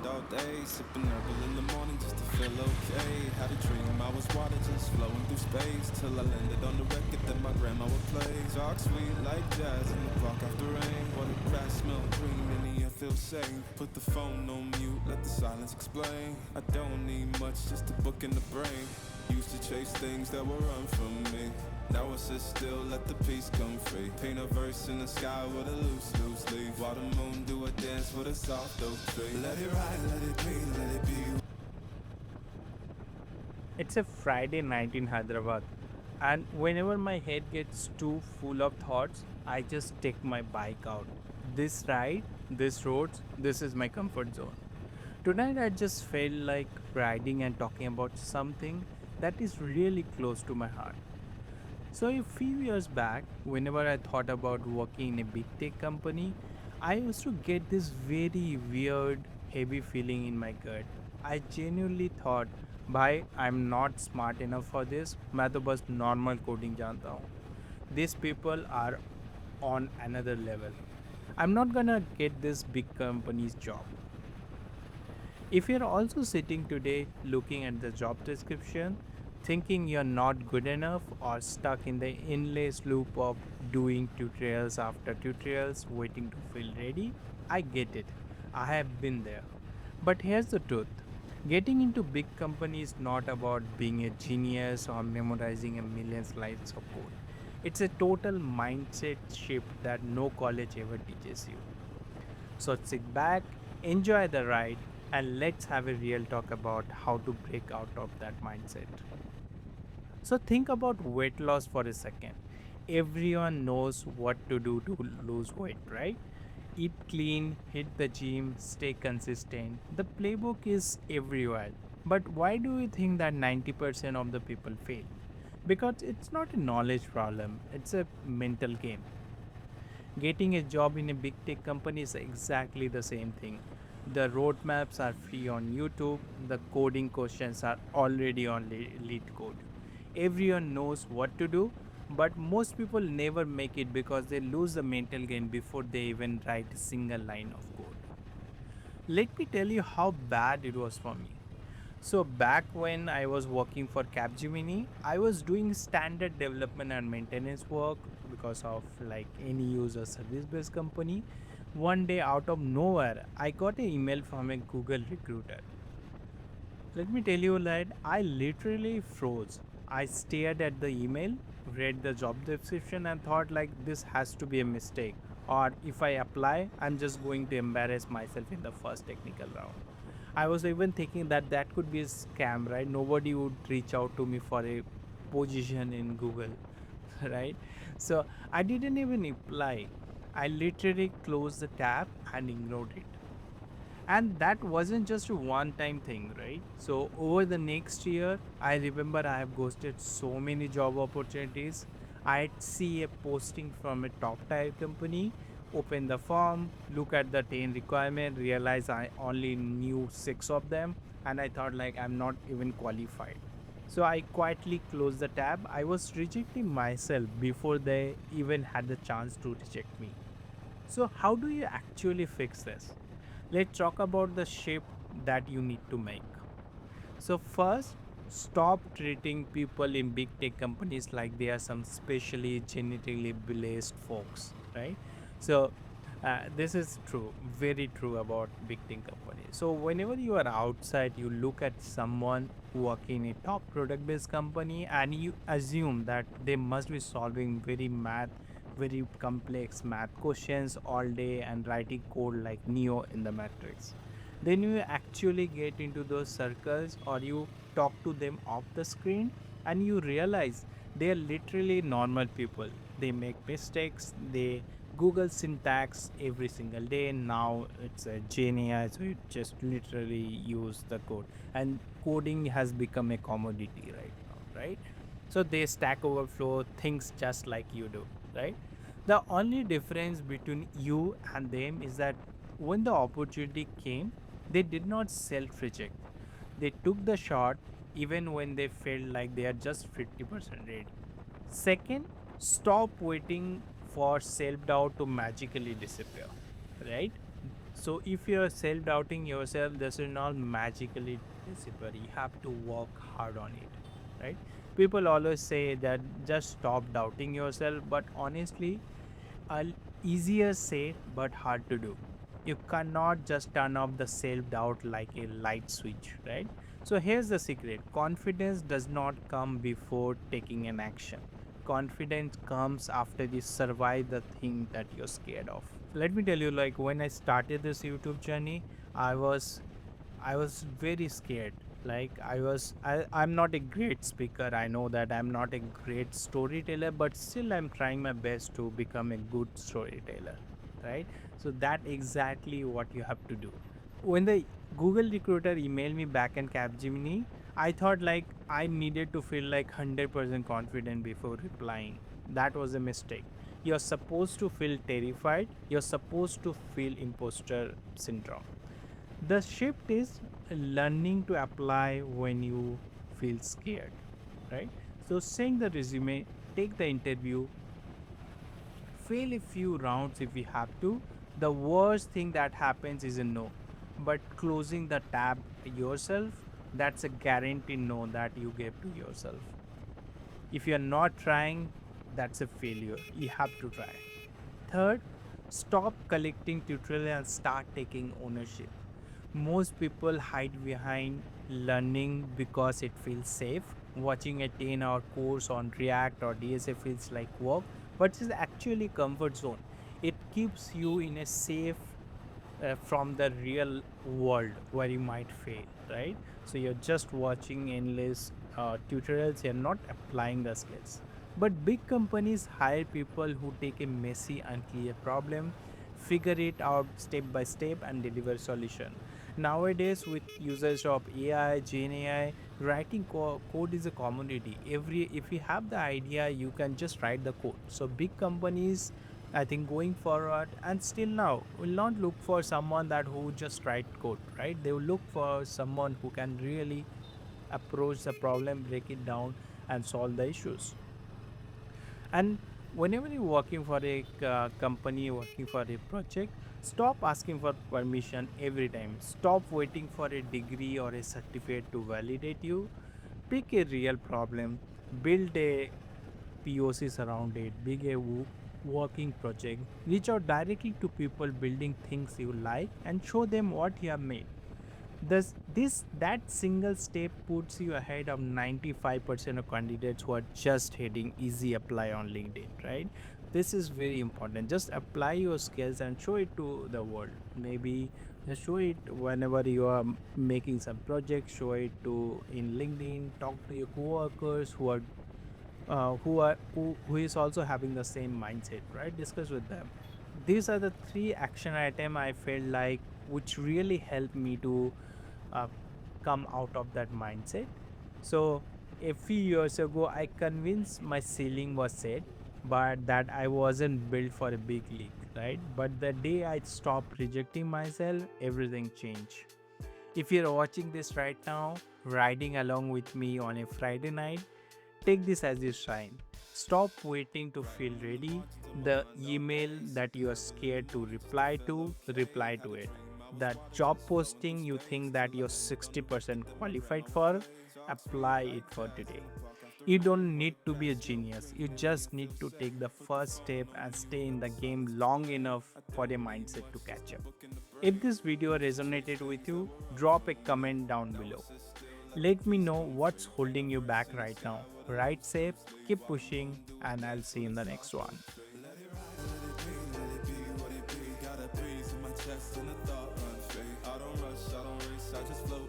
grind all day, sipping herbal in the morning just to feel okay. Had a dream I was water just flowing through space, till I landed on the record that my grandma would play. Dark sweet like jazz in the park after rain. What the grass smell green and the air feels safe. Put the phone on mute, let the silence explain. I don't need much, just a book in the brain. Used to chase things that would run from me. Now I sit still, let the peace come free. Paint a verse in the sky with a loose leaf. While the moon do a dance with a soft oak tree. Let it ride, let it be, let it be. It's a Friday night in Hyderabad, and whenever my head gets too full of thoughts, I just take my bike out. This ride, this roads, this is my comfort zone. Tonight, I just felt like riding and talking about something that is really close to my heart. So, a few years back, whenever I thought about working in a big tech company, I used to get this very weird, heavy feeling in my gut. I genuinely thought, भाई I'm not smart enough for this. मैं तो बस normal coding जानता हूँ. These people are on another level. I'm not gonna get this big company's job. If you're also sitting today looking at the job description, thinking you're not good enough or stuck in the endless loop of doing tutorials after tutorials waiting to feel ready, I get it. I have been there. But here's the truth, getting into big company is not about being a genius or memorizing a million lines of code. It's a total mindset shift that no college ever teaches you. So sit back, enjoy the ride, and let's have a real talk about how to break out of that mindset. So think about weight loss for a second. Everyone knows what to do to lose weight, right? Eat clean, hit the gym, stay consistent. The playbook is everywhere. But why do you think that 90% of the people fail? Because it's not a knowledge problem, it's a mental game. Getting a job in a big tech company is exactly the same thing. The roadmaps are free on YouTube, the coding questions are already on LeetCode. Everyone knows what to do, but most people never make it because they lose the mental game before they even write a single line of code. Let me tell you how bad it was for me. So back when I was working for Capgemini, I was doing standard development and maintenance work because of like any user service based company. One day out of nowhere, I got an email from a Google recruiter. Let me tell you that I literally froze. I stared at the email, read the job description and thought like this has to be a mistake, or if I apply, I'm just going to embarrass myself in the first technical round. I was even thinking that that could be a scam, right? Nobody would reach out to me for a position in Google, right? So I didn't even apply. I literally closed the tab and ignored it. And that wasn't just a one time thing, right? So over the next year, I remember I have ghosted so many job opportunities. I'd see a posting from a top tier company, open the form, look at the 10 requirement, realize I only knew 6 of them, and I thought like I'm not even qualified. So I quietly closed the tab. I was rejecting myself before they even had the chance to reject me. So, how do you actually fix this? Let's talk about the shift that you need to make. So, first, stop treating people in big tech companies like they are some specially genetically blessed folks, right? So, this is true, very true about big tech companies. So, whenever you are outside, you look at someone working in a top product based company and you assume that they must be solving very complex math questions all day and writing code like Neo in the Matrix. Then you actually get into those circles or you talk to them off the screen and you realize they are literally normal people. They make mistakes, they Google syntax every single day. Now it's a GenAI, so you just literally use the code. And coding has become a commodity right now, right? So they stack overflow things just like you do, right? The only difference between you and them is that when the opportunity came, they did not self reject. They took the shot even when they felt like they are just 50% ready. Second, stop waiting for self doubt to magically disappear, right? So if you're self-doubting yourself, this is not magically disappear. You have to work hard on it, right? People always say that just stop doubting yourself, but honestly, easier said but hard to do. You cannot just turn off the self-doubt like a light switch, right? So here's the secret. Confidence does not come before taking an action. Confidence comes after you survive the thing that you're scared of. Let me tell you, like when I started this YouTube journey, I was I was very scared. I'm not a great speaker. I know that I'm not a great storyteller, but still I'm trying my best to become a good storyteller, right? So that exactly what you have to do. When the Google recruiter emailed me back in Capgemini, I thought like I needed to feel like 100% confident before replying. That was a mistake. You're supposed to feel terrified. You're supposed to feel imposter syndrome. The shift is learning to apply when you feel scared, right? So, send the resume, take the interview, fail a few rounds if you have to. The worst thing that happens is a no. But closing the tab yourself, that's a guarantee no that you gave to yourself. If you're not trying, that's a failure. You have to try. Third, stop collecting tutorials and start taking ownership. Most people hide behind learning because it feels safe. Watching a 10-hour course on React or DSA feels like work, but it's actually comfort zone. It keeps you in a safe from the real world where you might fail, right? So you're just watching endless tutorials, you're not applying the skills. But big companies hire people who take a messy, unclear problem, figure it out step by step, and deliver solution. Nowadays, with usage of AI, Gen AI, writing code is a commodity. If you have the idea, you can just write the code. So big companies, I think going forward and still now will not look for someone that who just write code, right? They will look for someone who can really approach the problem, break it down, and solve the issues. And whenever you're working for a company, working for a project, stop asking for permission every time. Stop waiting for a degree or a certificate to validate you. Pick a real problem, build a POCs around it, big a working project. Reach out directly to people building things you like and show them what you have made. That single step puts you ahead of 95% of candidates who are just hitting easy apply on LinkedIn, right? This is very important. Just apply your skills and show it to the world. Maybe just show it whenever you are making some project, show it to in LinkedIn, talk to your coworkers who is also having the same mindset, right? Discuss with them. These are the three action item I felt like which really helped me to uh, come out of that mindset. So a few years ago, I convinced my ceiling was set, but that I wasn't built for a big league, right? But the day I stopped rejecting myself, everything changed. If you're watching this right now, riding along with me on a Friday night, take this as your sign. Stop waiting to feel ready. The email that you are scared to reply to it. That job posting you think that you're 60% qualified for, apply it for today. You don't need to be a genius. You just need to take the first step and stay in the game long enough for a mindset to catch up. If this video resonated with you, drop a comment down below. Let me know what's holding you back right now. Ride safe, keep pushing, and I'll see you in the next one. Got a breeze in my chest and a thought run straight. I don't rush, I don't race, I just flow